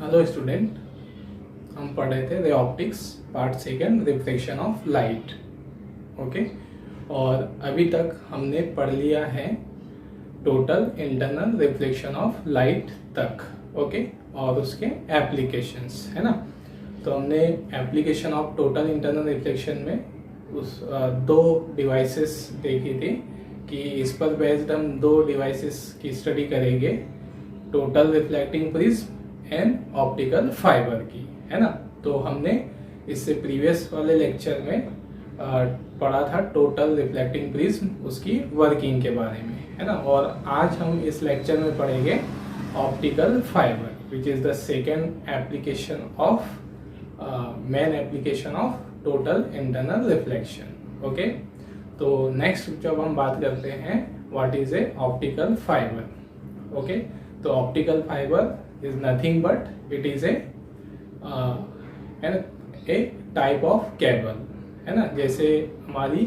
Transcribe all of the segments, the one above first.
Hello student, हम पढ़ रहे थे ray optics part second reflection of light. Okay, और अभी तक हमने पढ़ लिया है total internal reflection of light तक। ओके, और उसके एप्लीकेशंस है ना। तो हमने application of total internal reflection में उस दो डिवाइसेस देखी थी कि इस पर बेस्ड हम दो डिवाइसेस की स्टडी करेंगे, total reflecting prism and optical fibre की, है ना। तो हमने इससे प्रीवियस वाले लेक्चर में पढ़ा था टोटल रिफ्लेक्टिंग प्रिज्म, उसकी वर्किंग के बारे में, है ना। और आज हम इस लेक्चर में पढ़ेंगे optical fibre, which is the second application of main application of total internal reflection. Okay, तो नेक्स्ट जब हम बात करते हैं what is a optical fibre. Okay, तो optical fibre is nothing but it is a type of cable, है ना। जैसे हमारी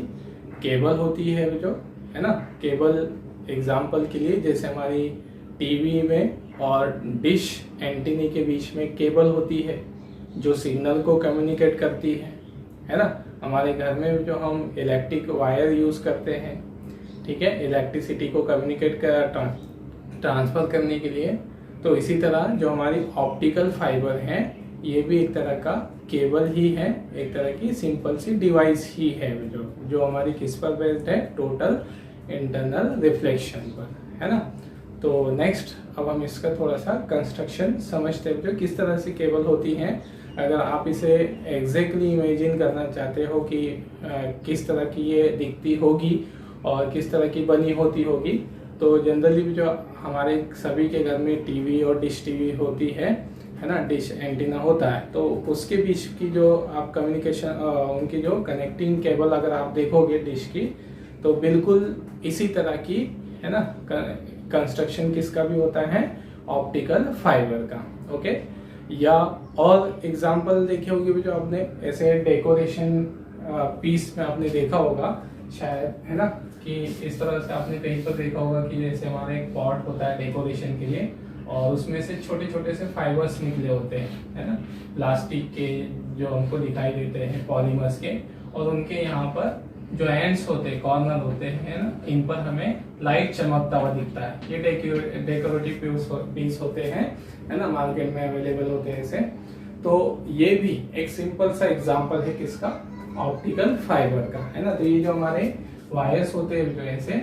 केबल होती है जो, है ना, केबल एग्जांपल के लिए जैसे हमारी टीवी में और डिश एंटीने के बीच में केबल होती है जो सिग्नल को कम्युनिकेट करती है ना। हमारे घर में जो हम इलेक्ट्रिक वायर यूज करते हैं, ठीक है, इलेक्ट्रिसिटी को कम्युनिकेट ट्रांसफर करने के लिए, तो इसी तरह जो हमारी ऑप्टिकल फाइबर हैं ये भी एक तरह का केबल ही है, एक तरह की सिंपल सी डिवाइस ही है जो हमारी किस पर बेस्ड है, टोटल इंटरनल रिफ्लेक्शन पर, है ना। तो नेक्स्ट अब हम इसका थोड़ा सा कंस्ट्रक्शन समझते हैं, जो किस तरह से केबल होती हैं। अगर आप इसे एग्जैक्टली इमेजिन करना चाहते हो कि किस तरह की ये दिखती होगी और किस तरह की बनी होती होगी, तो जनरली जो हमारे सभी के घर में टीवी और डिश टीवी होती है ना, डिश एंटीना होता है, तो उसके बीच की जो आप कम्युनिकेशन उनकी जो कनेक्टिंग केबल अगर आप देखोगे डिश की, तो बिल्कुल इसी तरह की, है ना, कंस्ट्रक्शन किसका भी होता है, ऑप्टिकल फाइबर का। ओके, या और एग्जांपल देखे होंगे जो आपने ऐसे डेकोरेशन पीस में आपने देखा होगा शायद, है ना, कि इस तरह से आपने कहीं पर देखा होगा कि जैसे हमारा एक पॉट होता है डेकोरेशन के लिए और उसमें से छोटे छोटे से फाइबर्स निकले होते हैं, है ना, प्लास्टिक के जो हमको दिखाई देते हैं, पॉलीमर्स के, और उनके यहाँ पर जो एंड्स होते हैं, कॉर्नर होते हैं ना, इन पर हमें लाइट चमकता हुआ दिखता है। ये डेकोरेटिव पीस होते हैं, है ना, मार्केट में अवेलेबल होते हैं ऐसे। तो ये भी एक सिंपल सा एग्जाम्पल है किसका, ऑप्टिकल फाइबर का, है ना। तो ये जो हमारे वायर्स होते हैं जो ऐसे,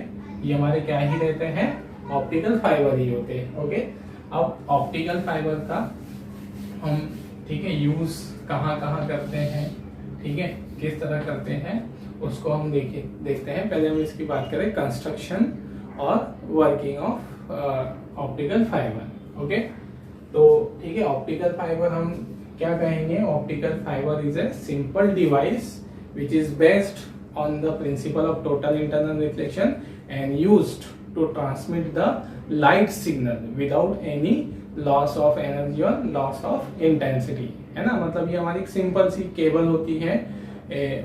ये हमारे क्या ही रहते हैं, ऑप्टिकल फाइबर ही होते हैं। ओके, अब ऑप्टिकल फाइबर का हम, ठीक है, यूज कहाँ कहाँ करते हैं, ठीक है, किस तरह करते हैं, उसको हम देखते हैं। पहले हम इसकी बात करें कंस्ट्रक्शन और working of optical fibre. Okay, तो ठीक है, ऑप्टिकल फाइबर हम क्या कहेंगे, optical fibre is a simple device which is based on the principle of total internal reflection and used to transmit the light signal without any loss of energy or loss of intensity, है ना। मतलब ये हमारी simple सी cable होती है,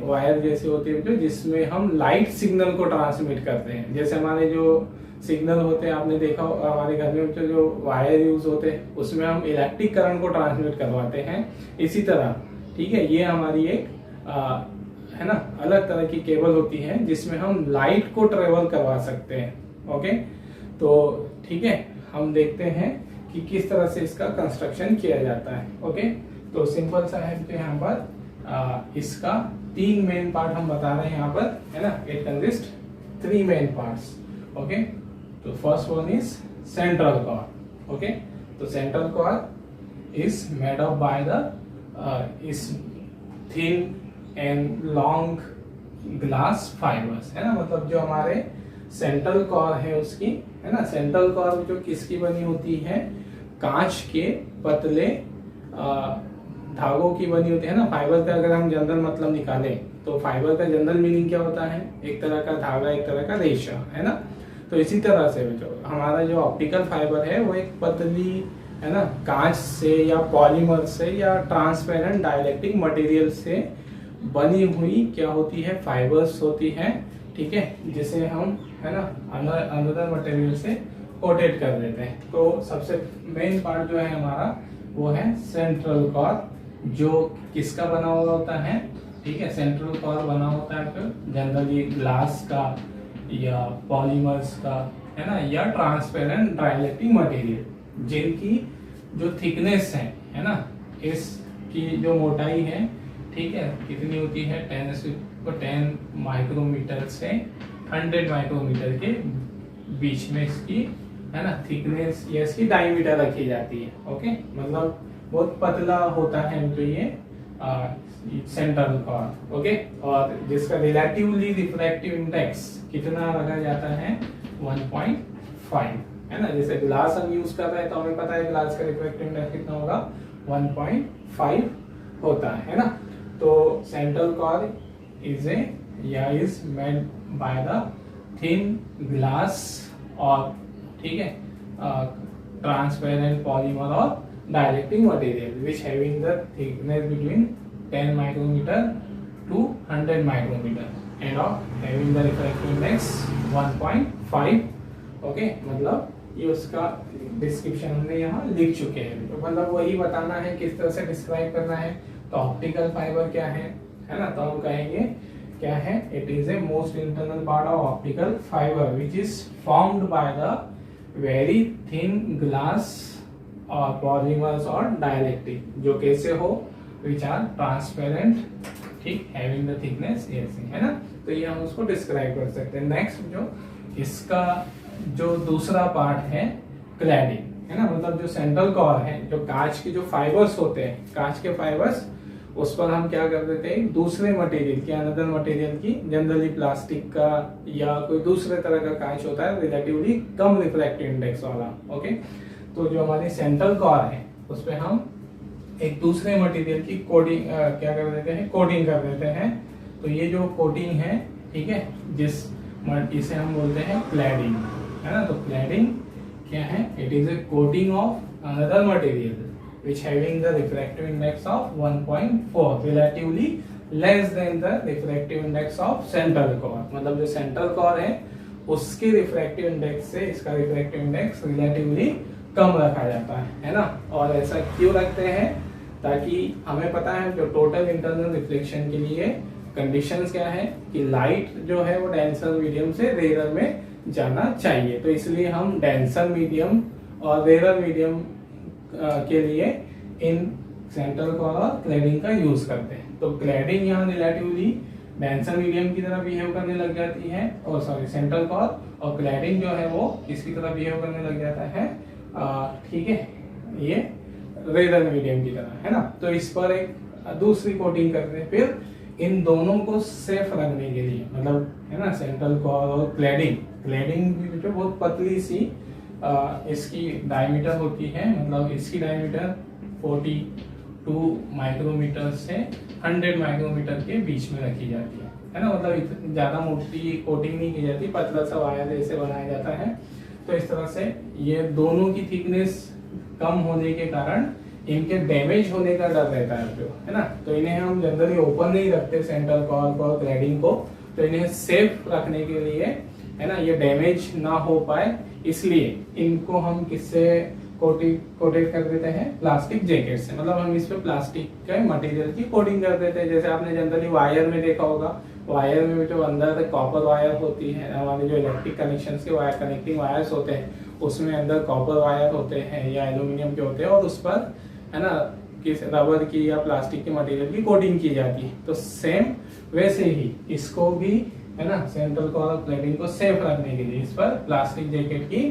wire जैसे होती है जो, जिसमें हम लाइट सिग्नल को ट्रांसमिट करते हैं। जैसे हमारे जो सिग्नल होते हैं, आपने देखा हमारे घर में जो वायर यूज होते हैं उसमें हम इलेक्ट्रिक करंट को ट्रांसमिट करवाते हैं, इसी तरह, ठीक है, ये हमारी एक है ना अलग तरह की केबल होती है जिसमें हम लाइट को ट्रेवल करवा सकते हैं। ओके, तो ठीक है, हम देखते हैं कि किस तरह से इसका कंस्ट्रक्शन किया जाता है। ओके, तो सिंपल सा है तो यहाँ पर इसका तीन मेन पार्ट हम बता रहे हैं यहाँ पर, है ना। It consist three main parts. Okay, तो first one is central core. Okay, तो central core is made up by the इस thin and long glass fibres, है ना। मतलब जो हमारे सेंट्रल कॉर है उसकी, है ना, सेंट्रल कॉर जो किसकी बनी होती है, कांच के पतले धागों की बनी होती है ना। फाइबर का अगर हम जनरल मतलब निकालें तो फाइबर का जनरल मीनिंग क्या होता है, एक तरह का धागा, एक तरह का रेशा, है ना। तो इसी तरह से जो हमारा जो ऑप्टिकल फाइबर है वो एक पतली, है ना, कांच से या पॉलीमर से या ट्रांसपेरेंट डाइलेक्ट्रिक मटेरियल से बनी हुई क्या होती है, फाइबर्स होती हैं, ठीक है, जिसे हम, है ना, अनदर मटेरियल से कोटेड कर देते हैं। तो सबसे मेन पार्ट जो है हमारा वो है सेंट्रल कोर, जो किसका बना हुआ होता है, ठीक है। सेंट्रल कोर बना होता है फिर जनरली ग्लास का या पॉलीमर्स का, है ना, या ट्रांसपेरेंट डाइलेक्ट्रिक मटेरियल, जिनकी जो थिकनेस है ना, इसकी जो मोटाई है, ठीक है, कितनी होती है 10 माइक्रोमीटर से 100 माइक्रोमीटर के बीच में इसकी, है ना, थिकनेस या इसकी डायमीटर रखी जाती है। ओके, मतलब बहुत पतला होता है जो ये सेंट्रल कोर। ओके, और जिसका रिलेटिवली रिफ्रैक्टिव इंडेक्स कितना रखा जाता है 1.5, है ना। जैसे ग्लास हम यूज कर रहे हैं तो हमें पता है ग्लास का रिफ्रैक्टिव इंडेक्स कितना होगा 1.5 होता है ना। तो central core is made by the thin glass, और ठीक है, ट्रांसपेरेंट पॉलीमर और dielectric material which having the thickness between 10 micrometer to 100 micrometer and of having the refractive index 1.5। Okay, मतलब ये उसका डिस्क्रिप्शन हमने यहाँ लिख चुके हैं। तो मतलब वही बताना है किस तरह से डिस्क्राइब करना है। तो ऑप्टिकल फाइबर क्या है ना, तो हम कहेंगे क्या है, it is a most internal part of optical fibre which is formed by the very thin glass और पॉलीमर्स और डाइलेक्ट्रिक, जो कैसे हो, विच आर ट्रांसपेरेंट, ठीक, हैविंग द थिकनेस ऐसे, है ना। तो ये हम उसको डिस्क्राइब कर सकते हैं। नेक्स्ट जो इसका जो दूसरा पार्ट है क्लैडिंग, है ना, मतलब जो सेंट्रल कोर है, जो कांच के जो फाइबर्स होते हैं, कांच के फाइबर्स, उस पर हम क्या कर देते हैं, दूसरे मटेरियल की, अनदर मटेरियल की, जनरली प्लास्टिक का या कोई दूसरे तरह का कांच होता है रिलेटिवली कम रिफ्रैक्टिव इंडेक्स वाला। ओके, तो जो हमारी सेंट्रल कोर है उस पर हम एक दूसरे मटेरियल की कोटिंग क्या कर देते हैं, कोटिंग कर देते हैं। तो ये जो कोटिंग है, ठीक है, इसे हम बोलते हैं क्लैडिंग, है ना। तो क्लैडिंग क्या है, it is a coating of another material which having the refractive index of 1.4 relatively less than the refractive index of central core। मतलब जो सेंट्रल कोर है उसके रिफ्रैक्टिव इंडेक्स से इसका रिफ्रैक्टिव इंडेक्स रिलेटिवली कम रखा जाता है ना। और ऐसा क्यों रखते हैं, ताकि हमें पता है जो टोटल इंटरनल रिफ्लेक्शन के लिए कंडीशंस क्या है कि लाइट जो है वो डेंसर मीडियम से रेयर में जाना चाहिए। तो इसलिए हम डेंसर मीडियम और रेयर मीडियम के लिए इन सेंट्रल कोर और क्लैडिंग का यूज करते हैं। तो क्लैडिंग यहाँ रिलेटिवली डेंसर मीडियम की तरह बिहेव करने लग जाती है, और सॉरी सेंट्रल कोर, और क्लैडिंग जो है वो किसकी तरह बिहेव करने लग जाता है, ठीक है, ये रेयर मीडियम की तरह, है ना। तो इस पर एक दूसरी कोटिंग करते हैं फिर इन दोनों को सेफ रखने के लिए, मतलब, है ना, सेंट्रल कोर और क्लैडिंग भी जो बहुत पतली सी इसकी डायमीटर होती है, मतलब इसकी डायमीटर 42 माइक्रोमीटर से 100 माइक्रोमीटर के बीच में रखी जाती है ना। मतलब ज्यादा मोटी कोटिंग नहीं की जाती, पतला सा वायर ऐसे बनाया जाता है। तो इस तरह से ये दोनों की थिकनेस कम होने के कारण इनके डैमेज होने का डर रहता है ना। तो इन्हें हम जनरली ओपन नहीं रखते सेंट्रल कोर को, क्लैडिंग को। तो इन्हें सेफ रखने के लिए, है ना, ये डैमेज ना हो पाए, इसलिए इनको हम किससे कोटेड कर देते हैं, प्लास्टिक जैकेट से। मतलब हम इस पे प्लास्टिक के मटेरियल की कोटिंग कर देते हैं। जैसे आपने जनरली वायर में देखा होगा, वायर में जो अंदर कॉपर वायर होती है, हमारे जो इलेक्ट्रिक कनेक्शन के वायर, कनेक्टिंग वायर्स होते हैं, उसमें अंदर कॉपर वायर होते हैं या एल्यूमिनियम के होते हैं, और उस पर, है ना, किस रबर की या प्लास्टिक के मटेरियल की कोटिंग की जाती है। तो सेम वैसे ही इसको भी, है ना, सेंट्रल कोर और क्लैडिंग को सेफ रखने के लिए इस पर प्लास्टिक जैकेट की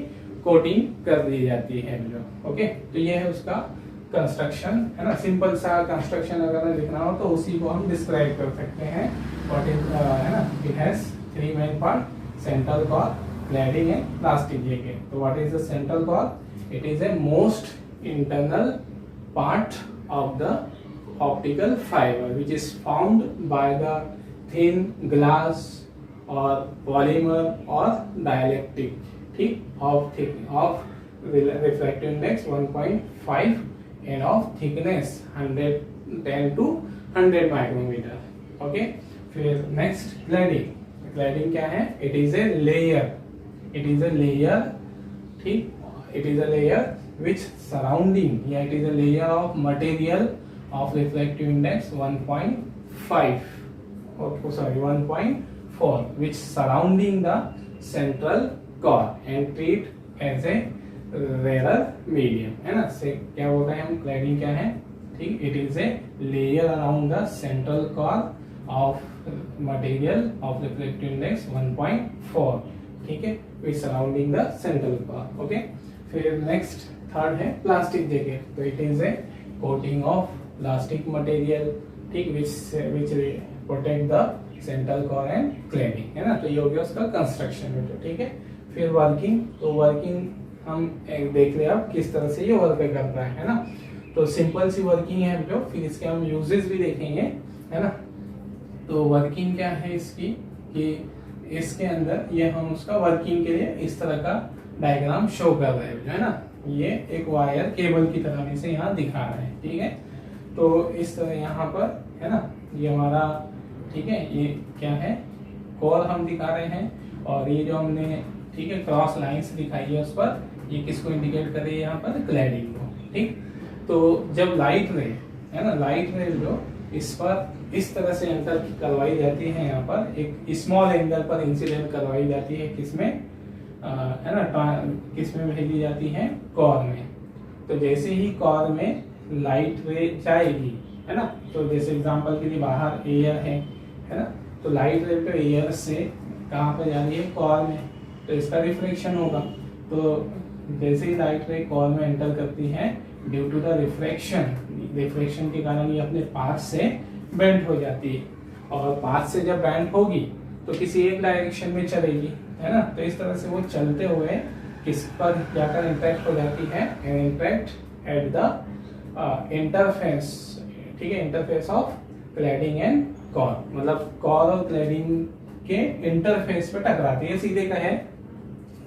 कोटिंग कर दी जाती है जो। ओके, तो ये है उसका कंस्ट्रक्शन, है ना। सिंपल सा कंस्ट्रक्शन अगर लिखना हो तो उसी को हम डिस्क्राइब कर सकते हैं। व्हाट इज, है ना, it has 3 main part, central core, cladding and plastic jacket. तो what is the central core, it is a most internal part of the optical fiber which is formed by the thin glass or polymer or dielectric, ठीक, of refractive index 1.5 and of thickness 110 to 100 micrometer. Okay, फिर next cladding क्या है, it is a layer, ठीक, it is a layer which surrounding, yeah, it is a layer of material of refractive index 1.5, oh sorry 1.4, which surrounding the central core and treat as a rarer medium, है ना। से क्या बोल रहे हैं हम, cladding क्या है, ठीक, it is a layer around the central core of material of reflective index 1.4, ठीक है, which surrounding the central core. Okay, फिर नेक्स्ट थर्ड है प्लास्टिक जैकेट, तो it is a coating of plastic material, ठीक, which protect the central core and cladding, है ना। तो ये हो गया उसका कंस्ट्रक्शन में, ठीक है। फिर वर्किंग, तो वर्किंग हम एक देख ले अब किस तरह से ये वर्क करता है ना। तो सिंपल सी वर्किंग है जो, फिर इसके हम यूजेस भी देखेंगे, है ना। तो वर्किंग क्या है इसकी, कि इसके अंदर ये हम उसका वर्किंग के लिए इस तरह का डायग्राम शो कर रहे हैं, है ना। ये एक वायर केबल की तरह में से यहाँ दिखा रहे हैं, ठीक है। तो इस तरह यहाँ पर, है ना, ये हमारा, ठीक है, ये क्या है, कोर हम दिखा रहे हैं, और ये जो हमने, ठीक है, क्रॉस लाइंस दिखाई है उस पर, ये किसको इंडिकेट कर रही है यहाँ पर, क्लैडिंग को, ठीक। तो जब लाइट रे, है ना, लाइट रे जो इस पर इस तरह से एंटर करवाई जाती है, यहाँ पर एक स्मॉल एंगल पर इंसिडेंट करवाई जाती है, किसमें, है ना, किसमें भेजी जाती है, कोर में। तो जैसे ही कोर में लाइट रे जाएगी, है ना, तो जैसे एग्जांपल के लिए बाहर एयर है ना, तो लाइट रे तो एयर से कहाँ पर जा रही है, कोर में, तो इसका रिफ्लेक्शन होगा। तो जैसे ही लाइट रे कोर में एंटर करती है, ड्यू टू द रिफ्लेक्शन के कारण ये अपने पाथ से बेंड हो जाती है, और पाथ से जब बेंड होगी तो किसी एक डायरेक्शन में चलेगी, है ना। तो इस तरह से वो चलते हुए किस पर जाकर इंटरेक्ट हो जाती है, इंटरेक्ट एट द इंटरफेस, ठीक है, interface of cladding and core, मतलब कोर और क्लैडिंग के इंटरफेस पे टकराती है, सीधे कहे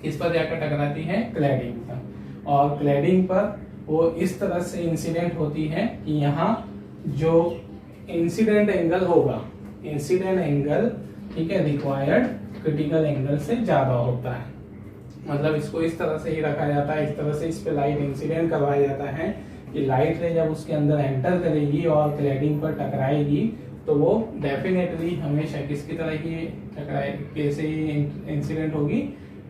किस पर जाकर टकराती है, क्लैडिंग पर। और क्लैडिंग पर वो इस तरह से इंसिडेंट होती है कि यहाँ जो इंसिडेंट एंगल होगा, इंसिडेंट एंगल, ठीक है, रिक्वायर्ड क्रिटिकल एंगल से ज्यादा होता है। मतलब इसको इस तरह से ही रखा जाता है, इस तरह से इस पे लाइट इंसिडेंट करवाया जाता है कि लाइट रे जब उसके अंदर एंटर करेगी और क्लैडिंग पर टकराएगी, तो वो डेफिनेटली हमेशा किसकी तरह की टकराएगी, कैसे इंसिडेंट होगी,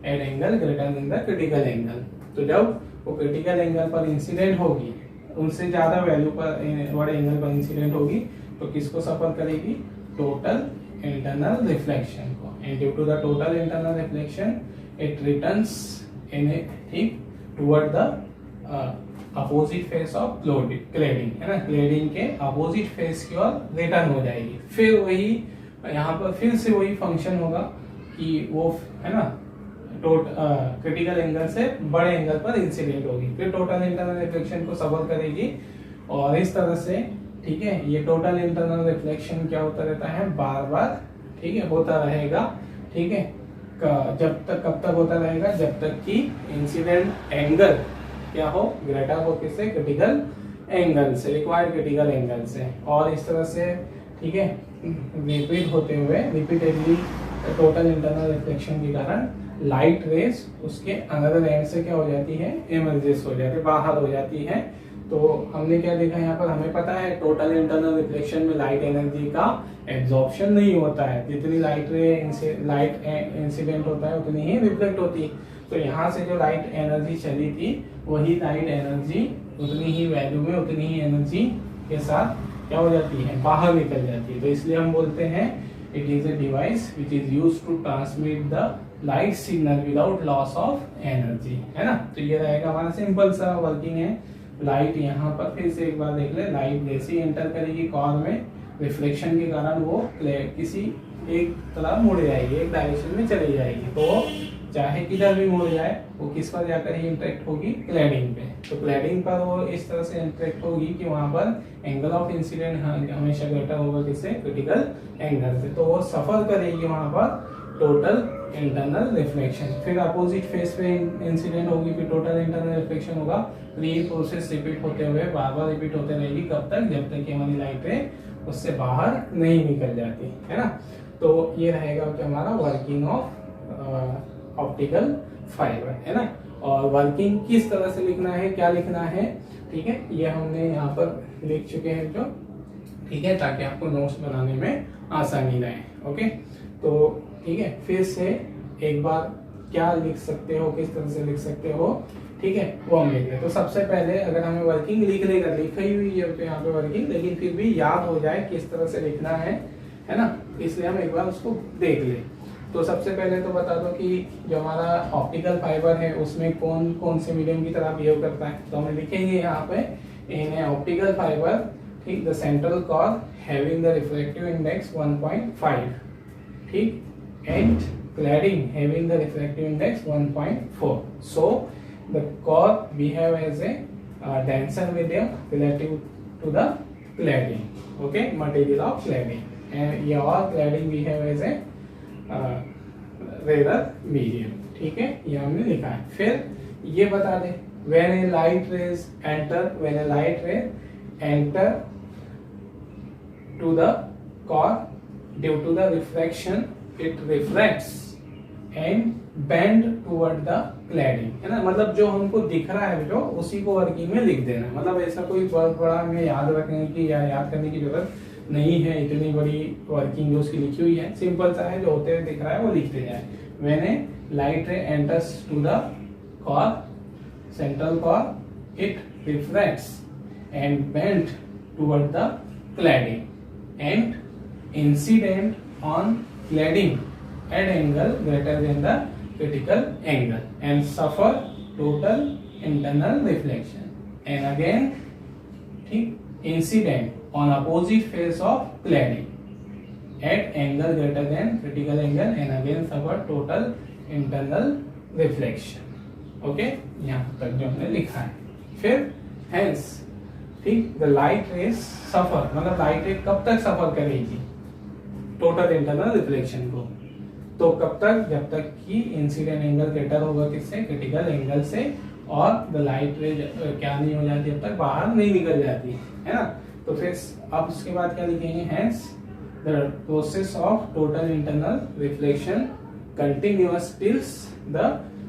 at angle greater than the critical angle. तो जब वो क्रिटिकल एंगल पर इंसिडेंट होगी, उनसे ज्यादा वैल्यू पर, बड़े एंगल पर इंसिडेंट होगी, तो किसको सफर करेगी, टोटल इंटरनल रिफ्लेक्शन को। And due to the total internal reflection it returns in a, ठीक, toward the opposite face of cladding, है ना, क्लैडिंग के अपोजिट फेस की ओर रिटर्न हो जाएगी। फिर वही यहाँ पर फिर से वही फंक्शन होगा कि वो, है ना, क्रिटिकल एंगल से बड़े एंगल पर इंसिडेंट होगी, फिर टोटल इंटरनल रिफ्लेक्शन को सफर करेगी, और इस तरह से, ठीक है, ये टोटल इंटरनल रिफ्लेक्शन क्या होता रहता है, बार बार, ठीक है, होता रहेगा, ठीक है, जब तक, कब तक होता रहेगा, जब तक कि इंसिडेंट एंगल क्या हो, ग्रेटर हो किससे, क्रिटिकल एंगल से, रिक्वायर्ड क्रिटिकल एंगल से। और इस तरह से, ठीक है, रिपीट होते हुए, रिपीटेडली टोटल इंटरनल रिफ्लेक्शन के कारण लाइट रेस उसके अनदर एंड से क्या हो जाती है, इमर्जेस हो जाती है, बाहर हो जाती है। तो हमने क्या देखा यहाँ पर, हमें पता है टोटल इंटरनल रिफ्लेक्शन में लाइट एनर्जी का एब्जॉर्प्शन नहीं होता है, जितनी लाइट इंसिडेंट होता है उतनी ही रिफ्लेक्ट होती है। तो यहाँ से जो लाइट एनर्जी चली थी, वही लाइट एनर्जी उतनी ही वैल्यू में, उतनी ही एनर्जी के साथ क्या हो जाती है, बाहर निकल जाती है। तो इसलिए हम बोलते हैं it is a device which is used to transmit the light signal without loss of energy, है ना। तो ये रहेगा हमारा सिंपल सा वर्किंग है। लाइट यहाँ पर फिर से एक बार देख ले, लाइट जैसे ही एंटर करेगी कोर में, रिफ्लेक्शन के कारण वो किसी एक तरफ मुड़ जाएगी, एक डायरेक्शन में चली जाएगी। तो चाहे किधर भी मुड़ जाए, वो किस पर जाकर ही इंटरेक्ट होगी, क्लैडिंग पे। तो क्लैडिंग पर वो इस तरह से इंटरेक्ट होगी कि वहां पर एंगल ऑफ इंसिडेंट हमेशा ग्रेटर होगा किससे, क्रिटिकल एंगल से। तो वो सफर करेगी वहां पर टोटल इंटरनल रिफ्लेक्शन, फिर अपोजिट फेस पे इंसिडेंट होगी, फिर टोटल इंटरनल रिफ्लेक्शन होगा। ये प्रोसेस रिपीट होते हुए बार बार रिपीट होते रहेगी, कब तक, जब तक कि हमारी लाइट रे उससे बाहर नहीं निकल जाती, है ना। तो ये रहेगा कि हमारा वर्किंग ऑफ ऑप्टिकल फाइबर, है ना। और वर्किंग किस तरह से लिखना है, क्या लिखना है, ठीक है, ये हमने यहाँ पर लिख चुके हैं जो, ठीक है, ताकि आपको नोट्स बनाने में आसानी रहे। ओके, तो ठीक है, फिर से एक बार क्या लिख सकते हो, किस तरह से लिख सकते हो, ठीक है, वो हम लिख लें। तो सबसे पहले अगर हमें वर्किंग लिखी हुई है तो यहाँ पे वर्किंग, लेकिन फिर भी याद हो जाए किस तरह से लिखना है ना, इसलिए हम एक बार उसको देख लें। तो सबसे पहले तो बता दो कि जो हमारा ऑप्टिकल फाइबर है उसमें कौन कौन से मीडियम की तरह बिहेव करता है। तो हम लिखेंगे यहाँ पे इन ऑप्टिकल फाइबर, ठीक, the central core having the refractive index 1.5, ठीक, and cladding having the refractive index 1.4. So the core we have as a denser medium relative to the cladding, okay, material of cladding, and your cladding we have as a rarer medium, ठीक है, ये हमने लिखा है। फिर ये बता दे when a light rays enter to the core due to the refraction it refracts and bend toward the cladding, है ना, मतलब जो हमको दिख रहा है जो उसी को वर्किंग में लिख देना। मतलब ऐसा कोई बहुत बड़ा हमें याद रखने की या याद करने की जरूरत नहीं है, इतनी बड़ी वर्किंग जो उसकी लिखी हुई है, सिंपल सा है, जो होते हुए दिख रहा है वो लिखते जाए। When a light ray enters to the core, central core, it refracts and bend toward the cladding and incident on cladding at angle greater than the critical angle and suffer total internal reflection, and again, ठीक, incident on opposite face of cladding at angle greater than critical angle and again suffer total internal reflection. Okay, यहाँ तक जो हमने लिखा है। फिर hence, ठीक, the light rays suffer, मतलब लाइट रे कब तक सफर करेगी टोटल इंटरनल रिफ्लेक्शन को, तो कब तक, जब तक कि इंसिडेंट एंगल ग्रेटर होगा किससे, क्रिटिकल एंगल से, और द लाइट रे क्या नहीं हो जाती, जब तक बाहर नहीं निकल जाती है ना। तो फिर अब उसके बाद क्या लिखेंगे, hence the process of total internal reflection continuous tills the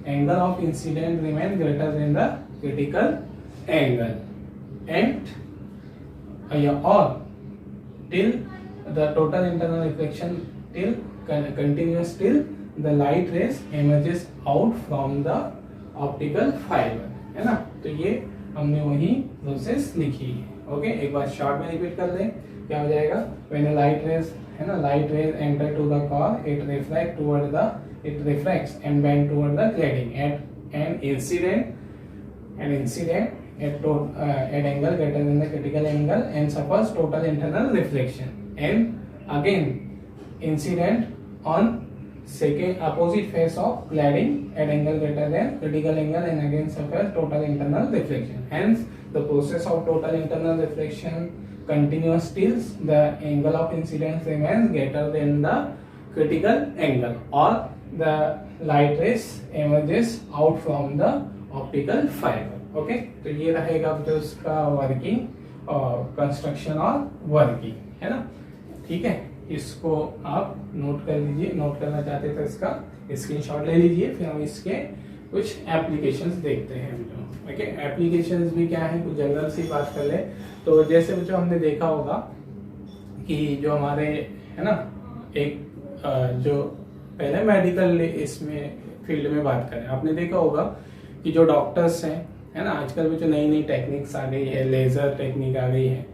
angle of incident remain greater than the critical angle and और till the total internal reflection till continuous till the light rays emerges out from the optical fiber, है ना। तो ये हमने वही process लिखी है। Okay, एक बार शॉर्ट में रिपीट कर लें, क्या हो जाएगा, when a light rays, है ना, light rays enter to the core, it refracts and bend toward the cladding at an incident at angle greater than the critical angle and suffers total internal reflection, and again incident on second opposite face of cladding at angle greater than critical angle and again suffers total internal reflection. Hence the process of total internal reflection continuous till the angle of incidence remains greater than the critical angle or the light rays emerges out from the optical fiber. Okay, तो ये रहेगा जो उसका working और construction और working, है ना, ठीक है। इसको आप नोट कर लीजिए, नोट करना चाहते तो इसका स्क्रीनशॉट ले लीजिए। फिर हम इसके कुछ एप्लीकेशंस देखते हैं। ओके, एप्लीकेशंस भी क्या है, कुछ जनरल सी बात कर ले। तो जैसे बच्चों हमने देखा होगा कि जो हमारे, है ना, एक जो पहले मेडिकल इसमें फील्ड में बात करें, आपने देखा होगा कि जो डॉक्टर्स हैं, है ना, आजकल भी जो नई नई टेक्निक्स आ गई है, लेज़र टेक्निक आ गई है,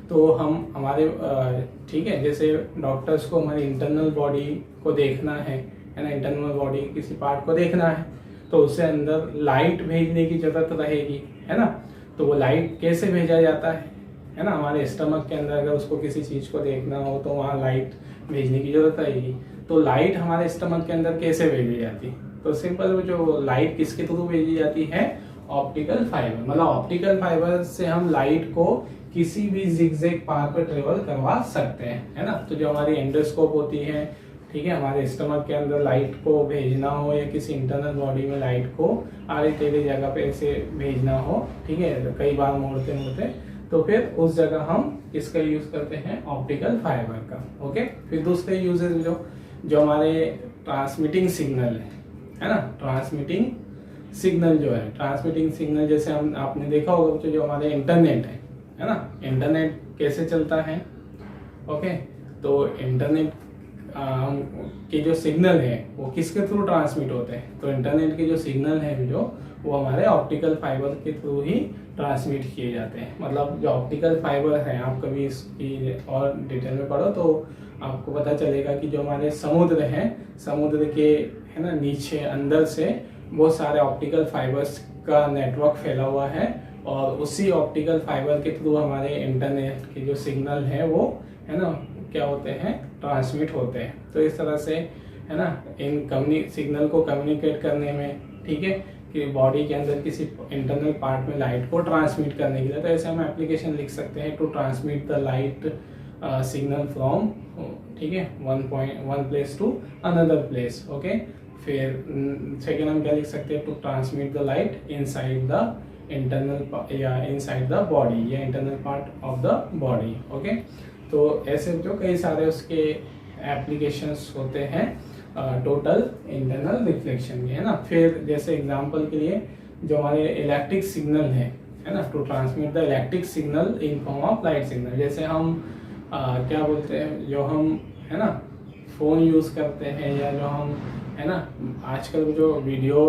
तो हम हमारे, ठीक है, जैसे डॉक्टर्स को हमारी इंटरनल बॉडी को देखना है ना, इंटरनल बॉडी किसी पार्ट को देखना है, तो उससे अंदर लाइट भेजने की जरूरत रहेगी, है ना। तो वो लाइट कैसे भेजा जाता है ना, हमारे स्टमक के अंदर अगर उसको किसी चीज़ को देखना हो तो वहाँ लाइट भेजने की जरूरत रहेगी। तो लाइट हमारे स्टमक के अंदर कैसे भेजी जाती है, तो सिंपल जो लाइट किसके थ्रू भेजी जाती है, ऑप्टिकल फाइबर, मतलब ऑप्टिकल फाइबर से हम लाइट को किसी भी जिगजैग पाथ पर ट्रेवल करवा सकते हैं, है ना। तो जो हमारी एंडोस्कोप होती है, ठीक है, हमारे स्टमक के अंदर लाइट को भेजना हो या किसी इंटरनल बॉडी में लाइट को आड़ी टेढ़ी जगह पे ऐसे भेजना हो, ठीक है, तो कई बार मोड़ते मोड़ते, तो फिर उस जगह हम किसका यूज करते हैं, ऑप्टिकल फाइबर का। ओके, फिर दूसरे यूजेस जो हमारे ट्रांसमिटिंग सिग्नल है ना, ट्रांसमिटिंग सिग्नल जो है, ट्रांसमिटिंग सिग्नल, जैसे हम आपने देखा होगा बच्चों जो हमारे इंटरनेट है ना, इंटरनेट कैसे चलता है। ओके, तो इंटरनेट के जो सिग्नल है वो किसके थ्रू ट्रांसमिट होते हैं, तो इंटरनेट के जो सिग्नल है जो वो हमारे ऑप्टिकल फाइबर के थ्रू ही ट्रांसमिट किए जाते हैं। मतलब जो ऑप्टिकल फाइबर है, आप कभी इसकी और डिटेल में पढ़ो तो आपको पता चलेगा कि जो हमारे समुद्र हैं, समुद्र के है ना नीचे अंदर से बहुत सारे ऑप्टिकल फाइबर्स का नेटवर्क फैला हुआ है, और उसी ऑप्टिकल फाइबर के थ्रू हमारे इंटरनेट के जो सिग्नल है वो है ना क्या होते हैं, ट्रांसमिट होते हैं। तो इस तरह से है ना इन सिग्नल को कम्युनिकेट करने में, ठीक है, कि बॉडी के अंदर किसी इंटरनल पार्ट में लाइट को ट्रांसमिट करने के लिए, तो ऐसे हम एप्लीकेशन लिख सकते हैं, to transmit the light signal from, ठीक है, one place to another place. Okay, फिर सेकेंड हम क्या लिख सकते हैं, to transmit the light inside the internal या इनसाइड द बॉडी या internal part of the body. Okay, तो ऐसे जो कई सारे उसके एप्लीकेशंस होते हैं टोटल इंटरनल रिफ्लेक्शन के, है ना। फिर जैसे एग्जांपल के लिए जो हमारे इलेक्ट्रिक सिग्नल है ना, to transmit the electric signal in form of light signal, जैसे हम क्या बोलते हैं, जो हम है ना फ़ोन यूज़ करते हैं, या जो हम है ना आजकल जो video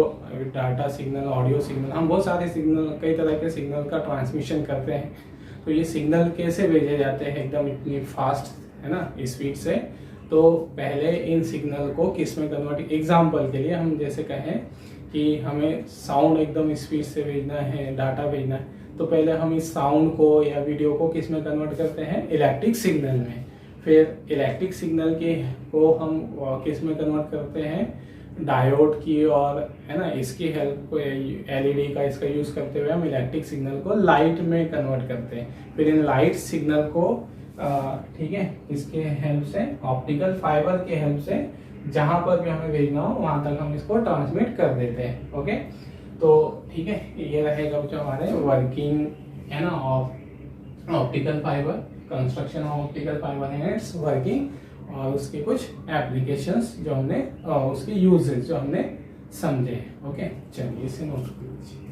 data signal, audio signal, हम बहुत सारे सिग्नल, कई तरह के सिग्नल का ट्रांसमिशन करते हैं। तो ये सिग्नल कैसे भेजे जाते हैं एकदम इतनी फास्ट है ना स्पीड से, तो पहले इन सिग्नल को किस में कन्वर्ट, एग्जांपल के लिए हम जैसे कहें कि हमें साउंड एकदम स्पीड से भेजना है, डाटा भेजना है, तो पहले हम इस साउंड को या वीडियो को किस में कन्वर्ट करते हैं, इलेक्ट्रिक सिग्नल में। फिर इलेक्ट्रिक सिग्नल के को हम किस में कन्वर्ट करते हैं, डायोड की, और है ना इसकी हेल्प को, एलईडी का इसका यूज़ करते हुए हम इलेक्ट्रिक सिग्नल को लाइट में कन्वर्ट करते हैं। फिर इन लाइट सिग्नल को ठीक है इसके हेल्प से, ऑप्टिकल फाइबर के हेल्प से जहां पर भी हमें भेजना हो वहां तक हम इसको ट्रांसमिट कर देते हैं। ओके, तो ठीक है, ये रहेगा जो हमारे वर्किंग है ना of optical fibre, construction of optical fibre and it's working, और उसके कुछ एप्लीकेशंस जो हमने उसके यूजेस जो हमने समझे। ओके, चलिए इसे नोट कीजिए।